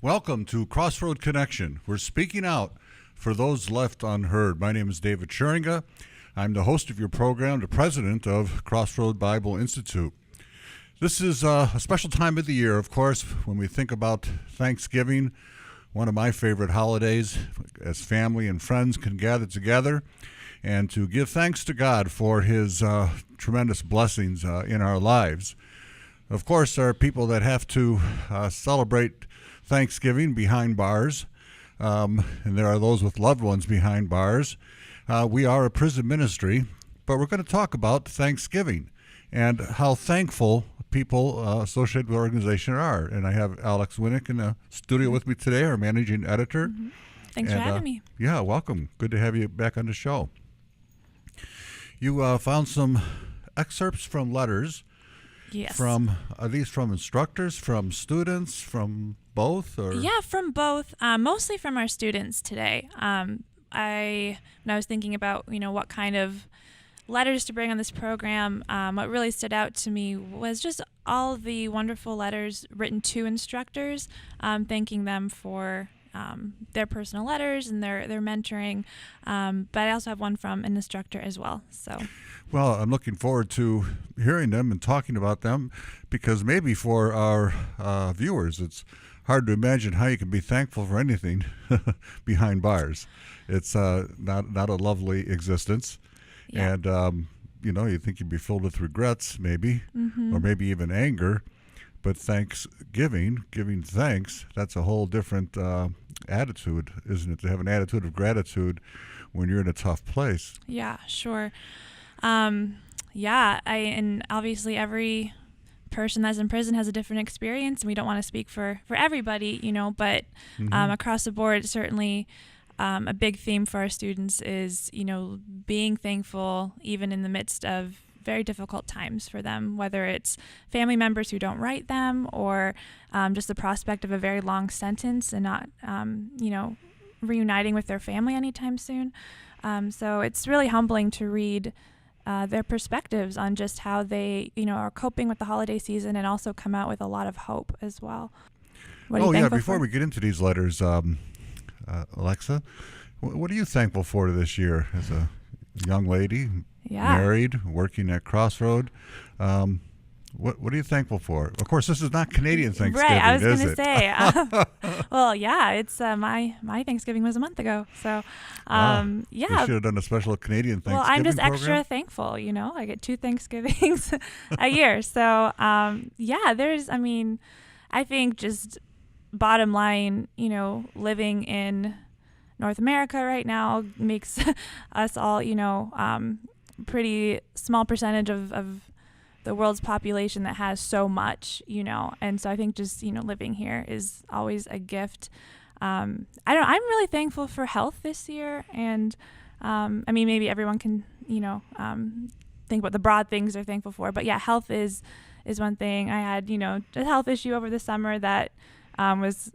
Welcome to Crossroad Connection. We're speaking out for those left unheard. My name is David Scheringa. I'm the host of your program, the president of Crossroad Bible Institute. This is a special time of the year, of course, when we think about Thanksgiving, one of my favorite holidays, as family and friends can gather together and to give thanks to God for his tremendous blessings in our lives. Of course, there are people that have to celebrate Thanksgiving behind bars, and there are those with loved ones behind bars. We are a prison ministry, but we're going to talk about Thanksgiving and how thankful people associated with the organization are. And I have Alex Winnick in the studio with me today, our managing editor. Mm-hmm. Thanks for having me. Yeah, welcome. Good to have you back on the show. You found some excerpts from letters. Yes. Are these from instructors, from students, from both? Or? Yeah, from both. Mostly from our students today. When I was thinking about, what kind of letters to bring on this program, what really stood out to me was just all the wonderful letters written to instructors, thanking them for their personal letters and their mentoring. But I also have one from an instructor as well. So. Well, I'm looking forward to hearing them and talking about them, because maybe for our viewers, it's hard to imagine how you can be thankful for anything behind bars. It's not a lovely existence. Yeah. And, you think you'd be filled with regrets, maybe, or maybe even anger. But Thanksgiving, giving thanks, that's a whole different attitude, isn't it? To have an attitude of gratitude when you're in a tough place. Yeah, sure. And obviously every person that's in prison has a different experience, and we don't want to speak for everybody, but across the board, certainly a big theme for our students is, being thankful even in the midst of very difficult times for them, whether it's family members who don't write them or just the prospect of a very long sentence and not, reuniting with their family anytime soon. So it's really humbling to read their perspectives on just how they, are coping with the holiday season, and also come out with a lot of hope as well. Before we get into these letters, Alexa, what are you thankful for this year as a young lady, married, working at Crossroad? What are you thankful for? Of course, this is not Canadian Thanksgiving, right? I was going to say. It's my Thanksgiving was a month ago, so We should have done a special Canadian Thanksgiving. Well, I'm just program. Extra thankful. I get 2 Thanksgivings a year, so I think just bottom line, living in North America right now makes us all, pretty small percentage of the world's population that has so much, and so I think just, living here is always a gift. I'm really thankful for health this year, and maybe everyone can, think about the broad things they're thankful for, but yeah, health is one thing. I had, a health issue over the summer that was,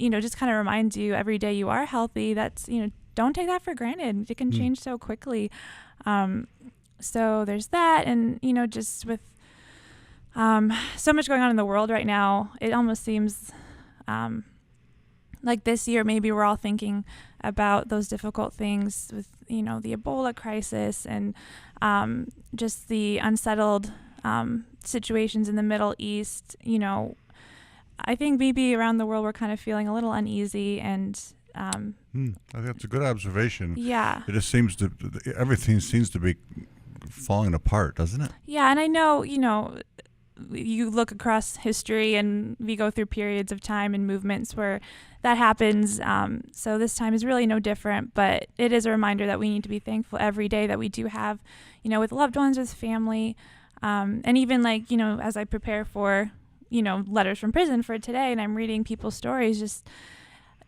just kind of reminds you every day you are healthy. That's, don't take that for granted. It can change so quickly. So there's that. And, just with so much going on in the world right now, it almost seems like this year maybe we're all thinking about those difficult things with, the Ebola crisis and just the unsettled situations in the Middle East. I think maybe around the world we're kind of feeling a little uneasy, and I think that's a good observation. Yeah. It just everything seems to be falling apart, doesn't it? Yeah, and I know, you look across history and we go through periods of time and movements where that happens. So this time is really no different, but it is a reminder that we need to be thankful every day that we do have, with loved ones, with family, and even as I prepare for, letters from prison for today, and I'm reading people's stories, just,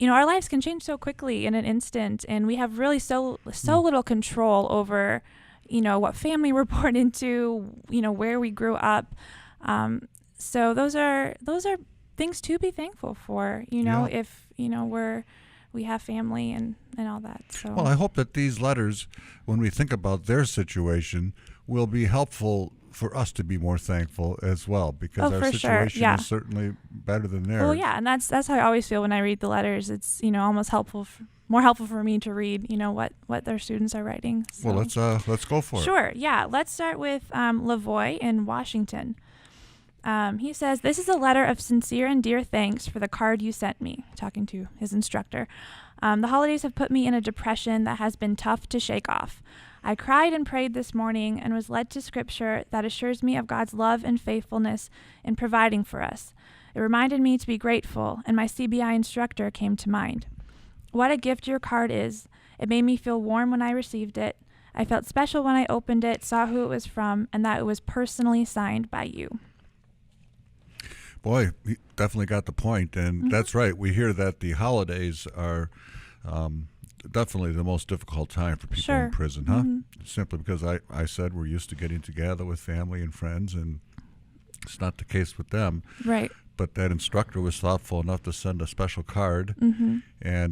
our lives can change so quickly in an instant, and we have really so little control over, what family we're born into, where we grew up. So those are things to be thankful for, if, we have family and all that. So. Well, I hope that these letters, when we think about their situation, will be helpful for us to be more thankful as well, because Oh, our for sure. situation Yeah. is certainly better than theirs. Well, yeah, and that's how I always feel when I read the letters. It's almost more helpful for me to read what their students are writing. So. Well, let's go for it. Sure. Yeah. Let's start with Lavoy in Washington. He says, "This is a letter of sincere and dear thanks for the card you sent me," talking to his instructor. "The holidays have put me in a depression that has been tough to shake off. I cried and prayed this morning and was led to scripture that assures me of God's love and faithfulness in providing for us. It reminded me to be grateful, and my CBI instructor came to mind. What a gift your card is. It made me feel warm when I received it. I felt special when I opened it, saw who it was from, and that it was personally signed by you." Boy, he definitely got the point, and that's right. We hear that the holidays are definitely the most difficult time for people in prison, huh? Simply because I said we're used to getting together with family and friends, and it's not the case with them. Right. But that instructor was thoughtful enough to send a special card, and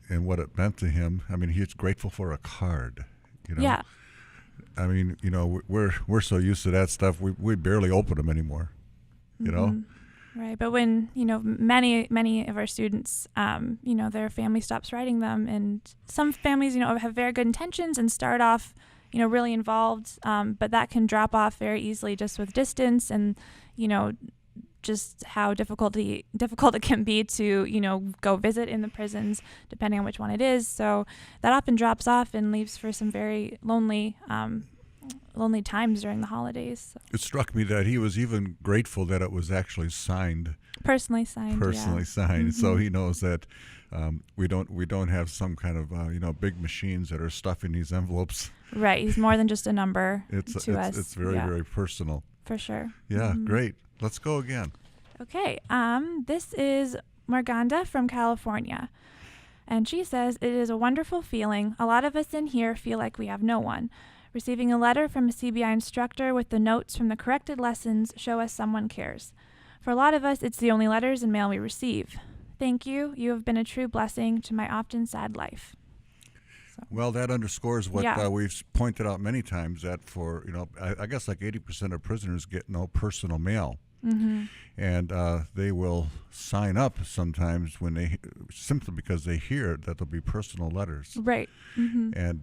what it meant to him. I mean, he's grateful for a card. Yeah. I mean, we're so used to that stuff. We barely open them anymore. Right. But when, many of our students, their family stops writing them, and some families, have very good intentions and start off, really involved. But that can drop off very easily just with distance and, just how difficult it can be to, go visit in the prisons, depending on which one it is. So that often drops off and leaves for some very lonely times during the holidays. So. It struck me that he was even grateful that it was actually signed. Personally signed. So he knows that we don't have some kind of big machines that are stuffing these envelopes. Right. He's more than just a number to us. It's very, very personal. For sure. Yeah, great. Let's go again. Okay. This is Morganda from California. And she says, "It is a wonderful feeling. A lot of us in here feel like we have no one. Receiving a letter from a CBI instructor with the notes from the corrected lessons show us someone cares. For a lot of us, it's the only letters and mail we receive. Thank you. You have been a true blessing to my often sad life." So. Well, that underscores what we've pointed out many times, that for, I guess like 80% of prisoners get no personal mail. And they will sign up sometimes simply because they hear that there'll be personal letters. Right. And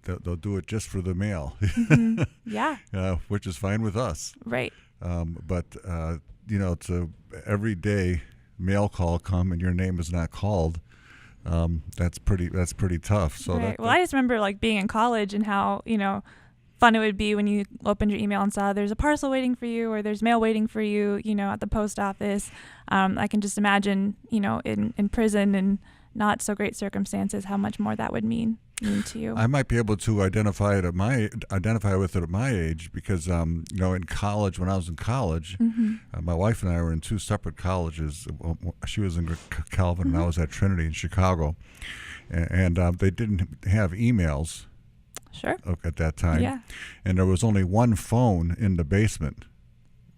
they'll do it just for the mail. Yeah. Which is fine with us. Right. But it's a everyday mail call come and your name is not called. That's pretty tough. So right. Well, I just remember being in college and how fun it would be when you opened your email and saw there's a parcel waiting for you or there's mail waiting for you, at the post office. I can just imagine, in prison and not so great circumstances, how much more that would mean to you. I might be able to identify with it at my age because, in college, when I was in college, my wife and I were in two separate colleges. She was in Calvin and I was at Trinity in Chicago. And they didn't have emails. Sure. At that time. Yeah. And there was only one phone in the basement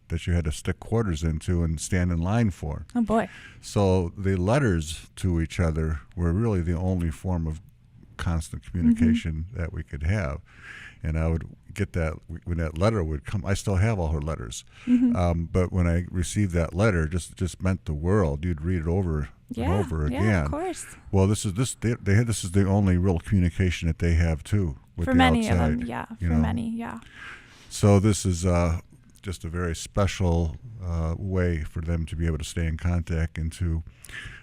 that you had to stick quarters into and stand in line for. Oh, boy. So the letters to each other were really the only form of constant communication that we could have. And I would get that when that letter would come. I still have all her letters. But when I received that letter, just meant the world. You'd read it over and over again. Yeah, of course. Well, this is the only real communication that they have too. With for the many outside, of them, yeah. Many, yeah. So this is just a very special way for them to be able to stay in contact and to,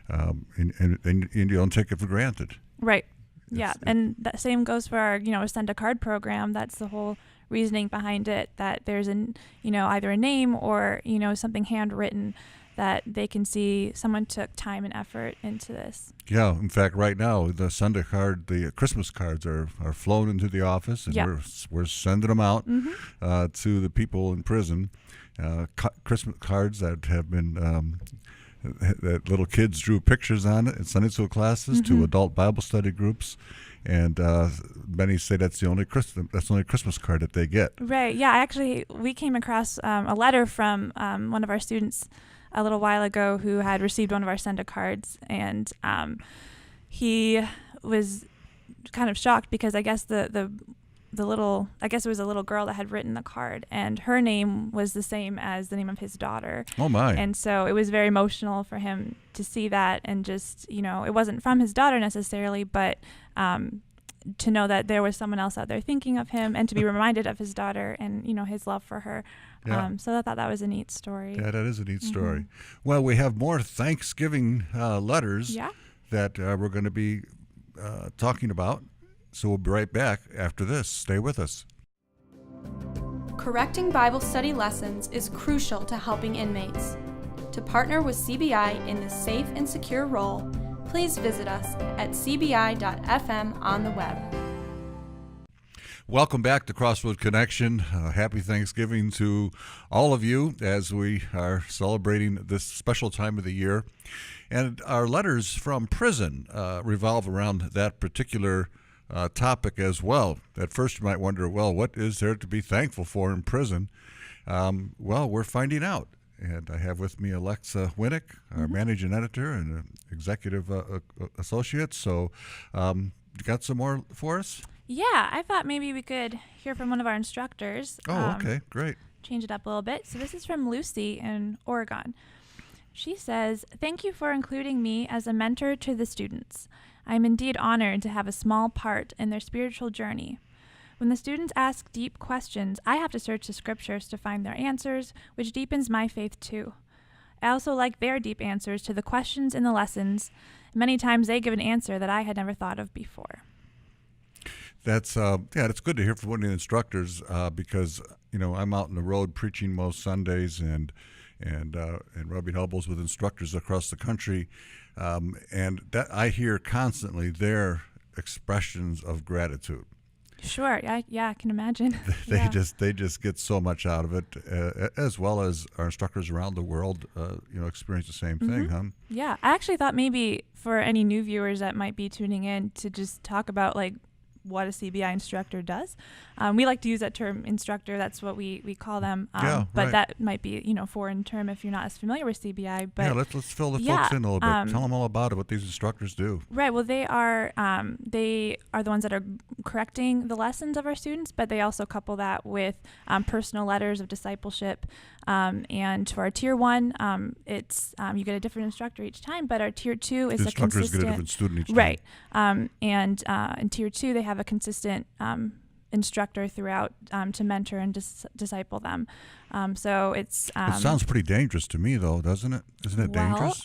and you don't take it for granted. Right. Yeah, and that same goes for our, send a card program. That's the whole reasoning behind it, that there's either a name or, something handwritten that they can see someone took time and effort into this. Yeah, in fact, right now, the Sunday card, the Christmas cards are flown into the office, and we're sending them out to the people in prison. Christmas cards that have been that little kids drew pictures on it in Sunday school classes to adult Bible study groups, and many say that's the only Christmas card that they get. Right. Yeah. We came across a letter from one of our students a little while ago who had received one of our Senda cards, and he was kind of shocked because I guess the I guess it was a little girl that had written the card, and her name was the same as the name of his daughter. Oh my. And so it was very emotional for him to see that, and just, it wasn't from his daughter necessarily, but to know that there was someone else out there thinking of him, and to be reminded of his daughter and, his love for her. Yeah. So I thought that was a neat story. Yeah, that is a neat story. Well, we have more Thanksgiving letters that we're going to be talking about. So we'll be right back after this. Stay with us. Correcting Bible study lessons is crucial to helping inmates. To partner with CBI in this safe and secure role, please visit us at cbi.fm on the web. Welcome back to Crossroad Connection. Happy Thanksgiving to all of you as we are celebrating this special time of the year. And our letters from prison revolve around that particular topic as well. At first you might wonder, well, what is there to be thankful for in prison? Well, we're finding out. And I have with me Alexa Winnick, our managing editor and executive associate. So you got some more for us? Yeah, I thought maybe we could hear from one of our instructors. Oh, okay, great. Change it up a little bit. So this is from Lucy in Oregon. She says, "Thank you for including me as a mentor to the students. I am indeed honored to have a small part in their spiritual journey. When the students ask deep questions, I have to search the scriptures to find their answers, which deepens my faith too. I also like their deep answers to the questions in the lessons. Many times they give an answer that I had never thought of before." That's it's good to hear from one of the instructors because I'm out on the road preaching most Sundays and rubbing elbows with instructors across the country, and that I hear constantly their expressions of gratitude. Sure, I can imagine. They just get so much out of it, as well as our instructors around the world, experience the same thing, huh? Yeah, I actually thought maybe for any new viewers that might be tuning in to just talk about what a CBI instructor does. We like to use that term instructor. That's what we call them. But right. That might be, foreign term if you're not as familiar with CBI. But let's fill the folks in a little bit. Tell them all about it, what these instructors do. Right. Well, they are the ones that are correcting the lessons of our students, but they also couple that with personal letters of discipleship. And for our tier 1, it's you get a different instructor each time, but our tier 2 is the a consistent. Instructors get a different student each time. Right. And in tier 2, they have a consistent instructor throughout to mentor and disciple them. So it's it sounds pretty dangerous to me, though, doesn't it? Isn't it dangerous?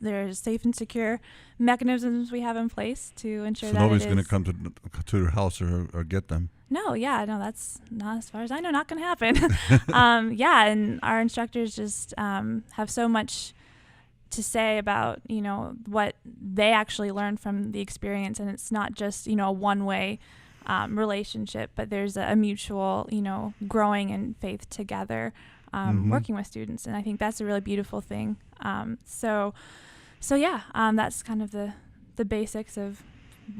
There's safe and secure mechanisms we have in place to ensure that nobody's going to come to your house or get them. No, that's not, as far as I know, not going to happen. And our instructors just have so much to say about, what they actually learned from the experience. And it's not just, a one-way relationship, but there's a mutual, growing in faith together, working with students. And I think that's a really beautiful thing. So that's kind of the basics of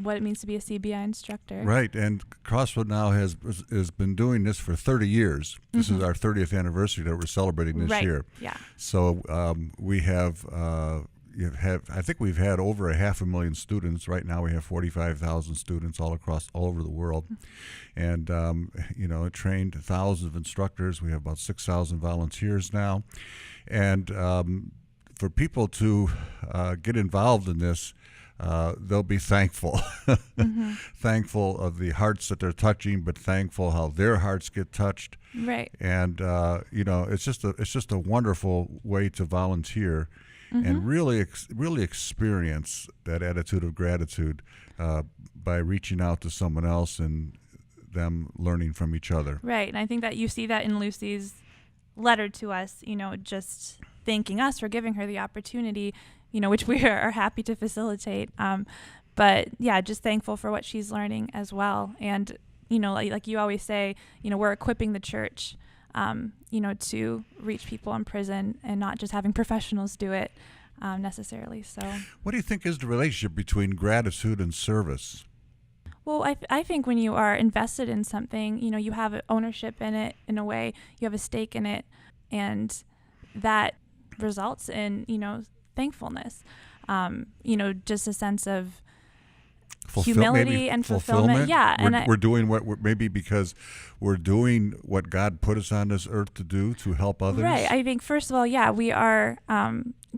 what it means to be a CBI instructor. Right, and Crossroad now has been doing this for 30 years. This is our 30th anniversary that we're celebrating this year. Yeah. So we have, I think we've had over 500,000 students. Right now we have 45,000 students all over the world. And, trained thousands of instructors. We have about 6,000 volunteers now. And for people to get involved in this, they'll be thankful, thankful of the hearts that they're touching, but thankful how their hearts get touched. Right. And it's just a wonderful way to volunteer and really experience that attitude of gratitude by reaching out to someone else and them learning from each other. Right, and I think that you see that in Lucy's letter to us. Just thanking us for giving her the opportunity, which we are happy to facilitate. But yeah, just thankful for what she's learning as well. And, like you always say, we're equipping the church, to reach people in prison and not just having professionals do it necessarily. So what do you think is the relationship between gratitude and service? Well, I think when you are invested in something, you have ownership in it in a way, you have a stake in it, and that results in, thankfulness, just a sense of humility and fulfillment. Yeah, we're doing maybe because we're doing what God put us on this earth to do, to help others. Right. I think first of all, yeah, we are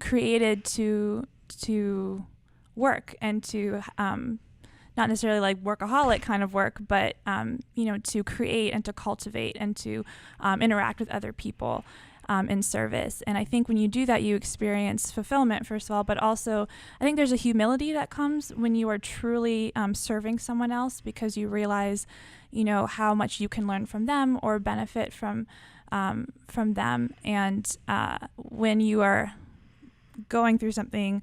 created to work and to not necessarily like workaholic kind of work, but to create and to cultivate and to interact with other people in service. And I think when you do that, you experience fulfillment, first of all, but also I think there's a humility that comes when you are truly serving someone else, because you realize, how much you can learn from them or benefit from them. And when you are going through something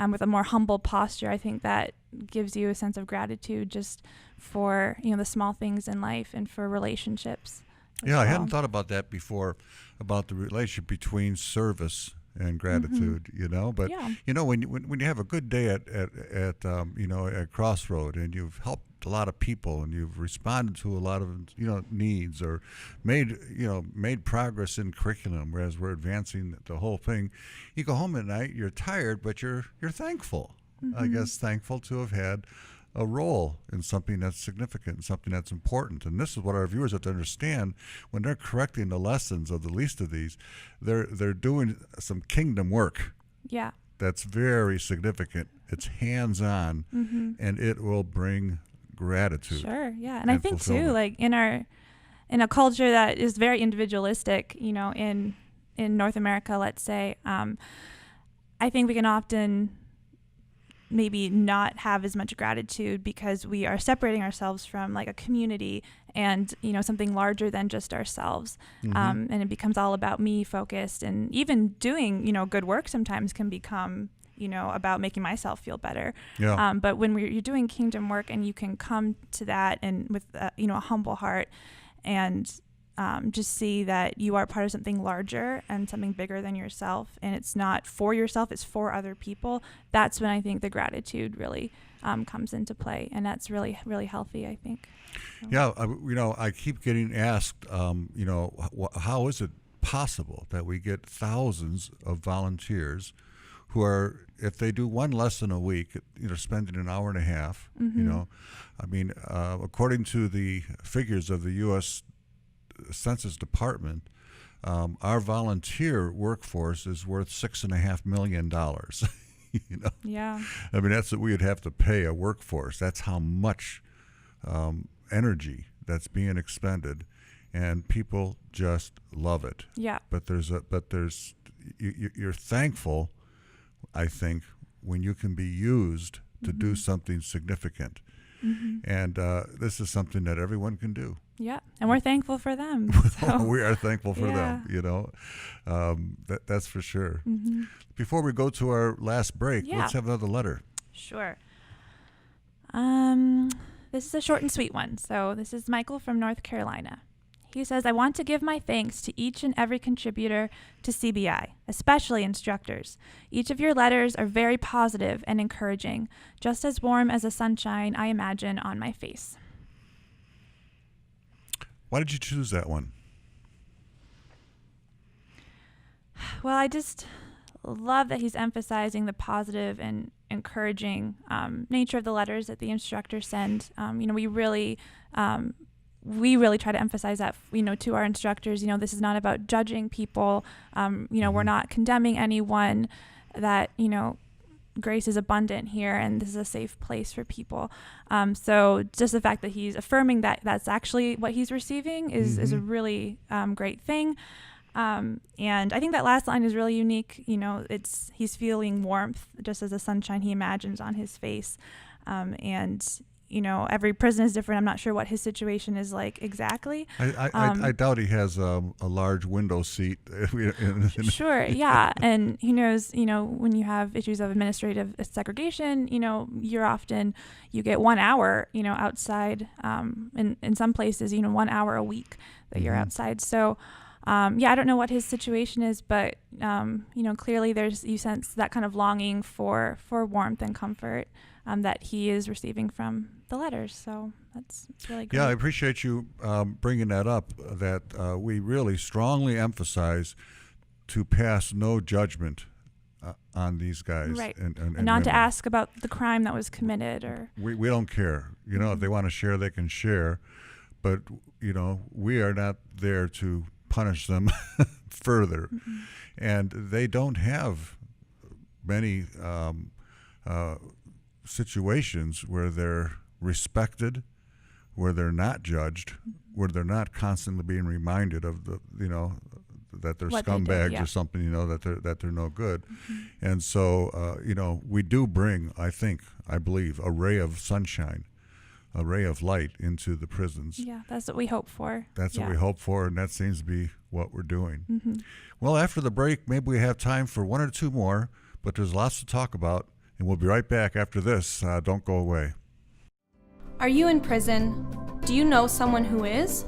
with a more humble posture, I think that gives you a sense of gratitude just for, the small things in life and for relationships. Yeah, I hadn't thought about that before, about the relationship between service and gratitude. But when you have a good day at Crossroad, and you've helped a lot of people and you've responded to a lot of needs, or made progress in curriculum, whereas we're advancing the whole thing, you go home at night, you're tired, but you're thankful. I guess thankful to have had a role in something that's significant, something that's important. And this is what our viewers have to understand: when they're correcting the lessons of the least of these, they're doing some kingdom work. Yeah. That's very significant. It's hands-on, and it will bring gratitude. Sure, yeah. And I think too, like in a culture that is very individualistic, in North America, let's say, I think we can often maybe not have as much gratitude because we are separating ourselves from like a community and something larger than just ourselves. And it becomes all about me focused, and even doing good work sometimes can become about making myself feel better. Yeah. But when you're doing kingdom work and you can come to that and with a humble heart and just see that you are part of something larger and something bigger than yourself, and it's not for yourself, it's for other people, that's when I think the gratitude really comes into play, and that's really, really healthy, I think. So. Yeah, I keep getting asked, how is it possible that we get thousands of volunteers who are, if they do one lesson a week, spending an hour and a half, according to the figures of the U.S. Census Department, our volunteer workforce is worth $6.5 million. Yeah. That's what we would have to pay a workforce. That's how much energy that's being expended, and people just love it. Yeah. But you're thankful, I think, when you can be used to do something significant. And this is something that everyone can do. Yeah, and we're thankful for them. So. We are thankful for them, that's for sure. Before we go to our last break, let's have another letter. Sure. This is a short and sweet one. So this is Michael from North Carolina. He says, I want to give my thanks to each and every contributor to CBI, especially instructors. Each of your letters are very positive and encouraging, just as warm as the sunshine I imagine on my face. Why did you choose that one? Well, I just love that he's emphasizing the positive and encouraging nature of the letters that the instructors send. We really try to emphasize that, to our instructors. This is not about judging people. We're not condemning anyone. That, grace is abundant here, and this is a safe place for people. So just the fact that he's affirming that that's actually what he's receiving is a really great thing. And I think that last line is really unique. He's feeling warmth just as the sunshine he imagines on his face. And every prison is different. I'm not sure what his situation is like exactly. I doubt he has a large window seat. Sure, yeah. And he knows, when you have issues of administrative segregation, you get 1 hour, outside. In some places, 1 hour a week that you're outside. So, I don't know what his situation is, but, clearly you sense that kind of longing for warmth and comfort that he is receiving from the letters. So that's really great. Yeah, I appreciate you bringing that up, that we really strongly emphasize to pass no judgment on these guys. Right. And not to women. ask about the crime that was committed or. We don't care. If they want to share, they can share. But, we are not there to punish them further. Mm-hmm. And they don't have many situations where they're respected, where they're not judged, where they're not constantly being reminded of that they're What they did, scumbags yeah. or something, that they're no good. And so, we do bring, I believe, a ray of sunshine, a ray of light into the prisons. Yeah, that's what we hope for. That's Yeah. what we hope for, and that seems to be what we're doing. Mm-hmm. Well, after the break, maybe we have time for one or two more, but there's lots to talk about, and we'll be right back after this. Don't go away. Are you in prison? Do you know someone who is?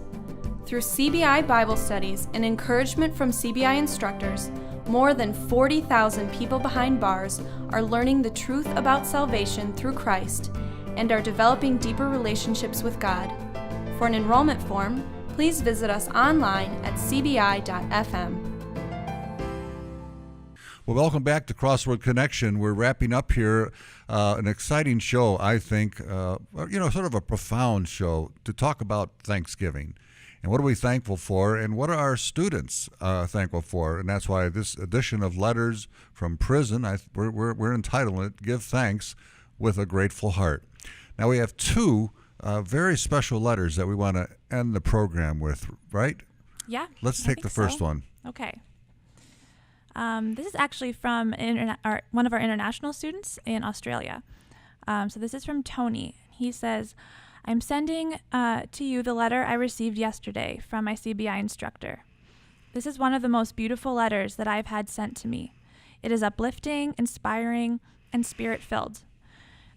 Through CBI Bible studies and encouragement from CBI instructors, more than 40,000 people behind bars are learning the truth about salvation through Christ and are developing deeper relationships with God. For an enrollment form, please visit us online at cbi.fm. Well, welcome back to Crossroad Connection. We're wrapping up here an exciting show, I think, sort of a profound show to talk about Thanksgiving. And what are we thankful for, and what are our students thankful for? And that's why this edition of Letters from Prison, we're entitled it, Give Thanks with a Grateful Heart. Now we have two very special letters that we want to end the program with, right? Yeah. Let's I take the think first so. one. Okay. This is actually from one of our international students in Australia. So this is from Tony. He says, I'm sending to you the letter I received yesterday from my CBI instructor. This is one of the most beautiful letters that I've had sent to me. It is uplifting, inspiring, and spirit-filled.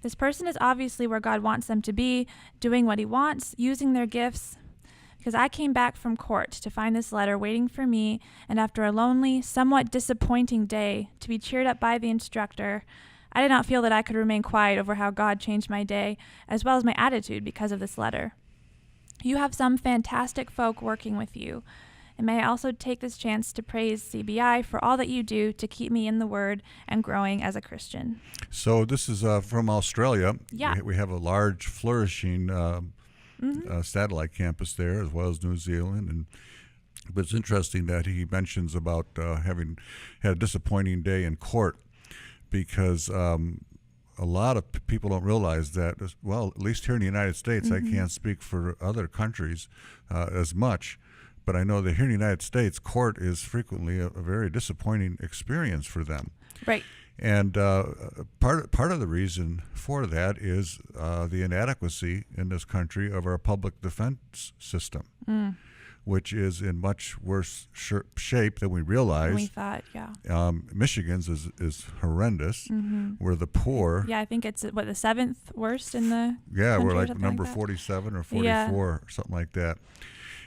This person is obviously where God wants them to be, doing what he wants, using their gifts. Because I came back from court to find this letter waiting for me, and after a lonely, somewhat disappointing day, to be cheered up by the instructor, I did not feel that I could remain quiet over how God changed my day, as well as my attitude because of this letter. You have some fantastic folk working with you, and may I also take this chance to praise CBI for all that you do to keep me in the Word and growing as a Christian. So this is from Australia. Yeah. We have a large, flourishing satellite campus there, as well as New Zealand. But it's interesting that he mentions about having had a disappointing day in court, because a lot of people don't realize that, well, at least here in the United States, I can't speak for other countries as much, but I know that here in the United States, court is frequently a very disappointing experience for them. Right. And part of the reason for that is the inadequacy in this country of our public defense system, which is in much worse shape than we realize. We thought, yeah. Michigan's is horrendous. Where the poor. Yeah, I think it's the 7th worst in the Yeah, country we're or like something number like that. 47 or 44 Yeah. or something like that.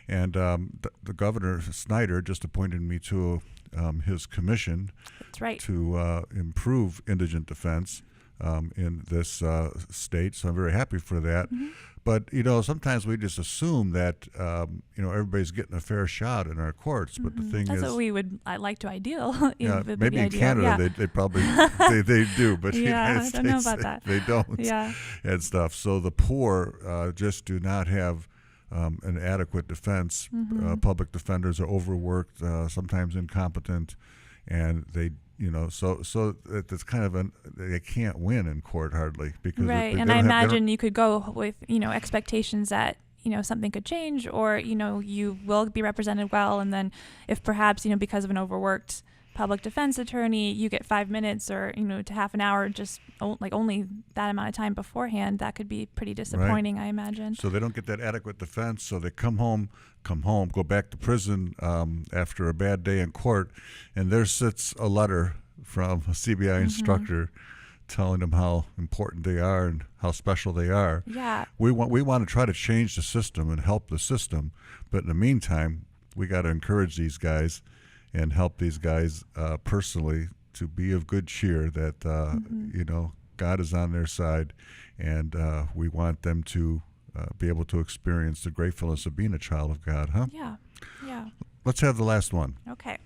And the governor Snyder just appointed me to his commission. That's right. To improve indigent defense in this state. So I'm very happy for that. But, sometimes we just assume that, everybody's getting a fair shot in our courts. But the thing That's is, what we would like to ideal. yeah, would maybe be in ideal. Canada Yeah. they probably they do, but in the Yeah, United I don't know States about that. they don't. Yeah. And stuff. So the poor just do not have an adequate defense. Public defenders are overworked, sometimes incompetent, and they, so it's kind of they can't win in court hardly because Right, they and don't I have- they don't- imagine you could go with expectations that something could change, or you will be represented well, and then if perhaps because of an overworked public defense attorney you get 5 minutes or to half an hour, just only that amount of time beforehand, that could be pretty disappointing. I imagine. So they don't get that adequate defense, so they come home, go back to prison after a bad day in court, and there sits a letter from a CBI instructor telling them how important they are and how special they are. Yeah. We want to try to change the system and help the system, but in the meantime, we got to encourage these guys and help these guys personally to be of good cheer that God is on their side, and we want them to be able to experience the gratefulness of being a child of God, huh? Yeah. Yeah. Let's have the last one. Okay.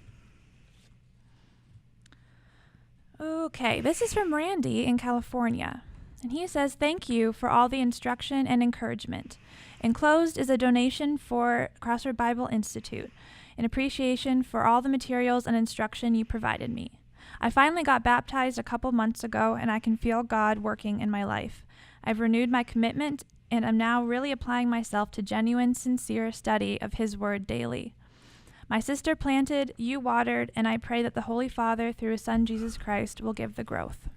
Okay, this is from Randy in California. And he says, thank you for all the instruction and encouragement. Enclosed is a donation for Crossroad Bible Institute, in appreciation for all the materials and instruction you provided me. I finally got baptized a couple months ago, and I can feel God working in my life. I've renewed my commitment, and I'm now really applying myself to genuine, sincere study of His Word daily. My sister planted, you watered, and I pray that the Holy Father, through His Son Jesus Christ, will give the growth.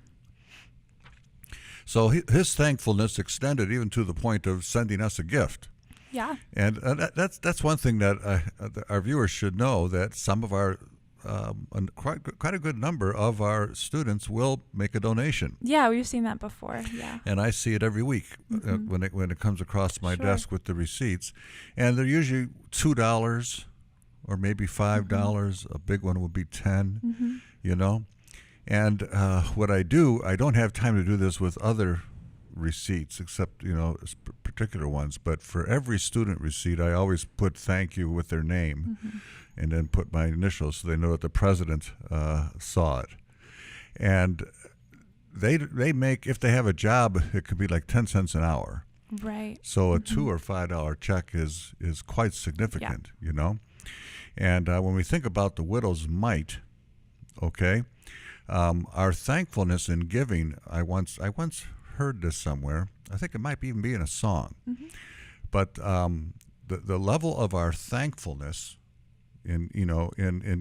So his thankfulness extended even to the point of sending us a gift. Yeah. And that's one thing that our viewers should know, that some of our quite a good number of our students will make a donation. Yeah, we've seen that before. Yeah. And I see it every week when it comes across my desk with the receipts, and they're usually $2 or maybe $5. A big one would be $10. You know. And what I do, I don't have time to do this with other receipts, except, particular ones. But for every student receipt, I always put thank you with their name and then put my initials so they know that the president saw it. And they make, if they have a job, it could be like 10 cents an hour. Right. So a $2 or $5 check is quite significant, And when we think about the widow's mite, okay, our thankfulness in giving, I once heard this somewhere. I think it might even be in a song. But the level of our thankfulness in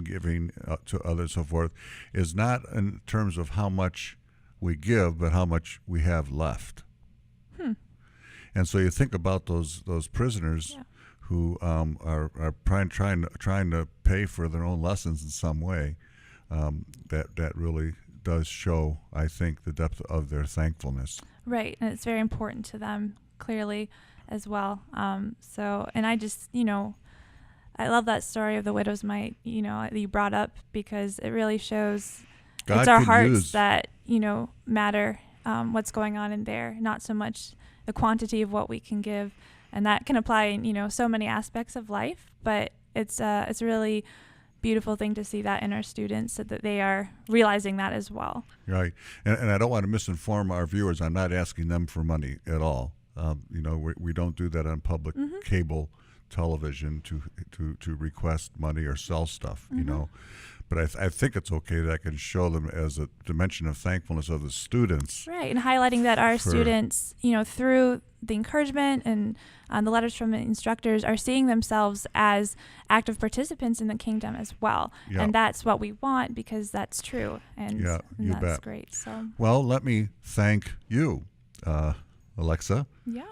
giving to others, so forth, is not in terms of how much we give, but how much we have left. And so you think about those prisoners who are trying to pay for their own lessons in some way. That really does show, I think, the depth of their thankfulness. Right, and it's very important to them, clearly, as well. And I just, I love that story of the widow's mite, that you brought up, because it really shows God it's our hearts that, matter, what's going on in there, not so much the quantity of what we can give. And that can apply in, so many aspects of life, but it's a really beautiful thing to see that in our students, so that they are realizing that as well. Right. And I don't want to misinform our viewers. I'm not asking them for money at all. We don't do that on public cable television to request money or sell stuff, But I think it's okay that I can show them as a dimension of thankfulness of the students. Right, and highlighting that our students, through the encouragement and the letters from the instructors, are seeing themselves as active participants in the kingdom as well. Yep. And that's what we want, because that's true. And, you that's bet. Great. So, well, let me thank you, Alexa,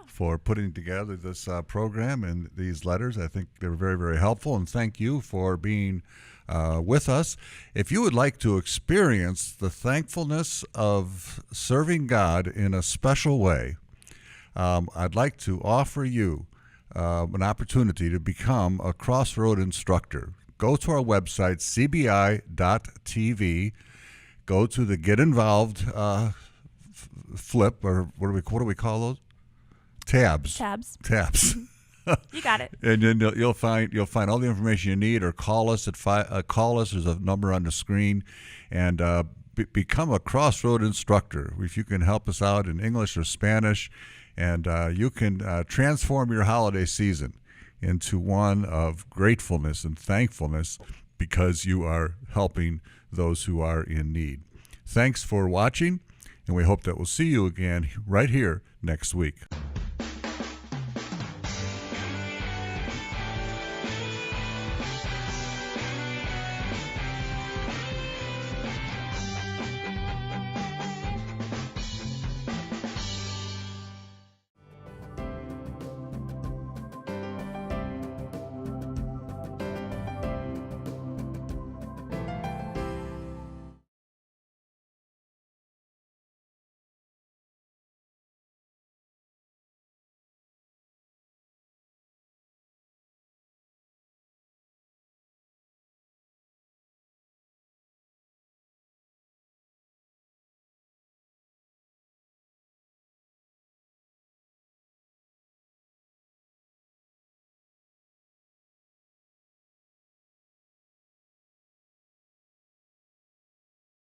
for putting together this program and these letters. I think they're very, very helpful. And thank you for being with us. If you would like to experience the thankfulness of serving God in a special way, I'd like to offer you an opportunity to become a Crossroad instructor. Go to our website, cbi.tv. Go to the Get Involved flip, or what do we call those? Tabs. You got it. And then you'll find all the information you need, or call us at call us. There's a number on the screen, and become a Crossroad instructor. If you can help us out in English or Spanish, and you can transform your holiday season into one of gratefulness and thankfulness, because you are helping those who are in need. Thanks for watching, and we hope that we'll see you again right here next week.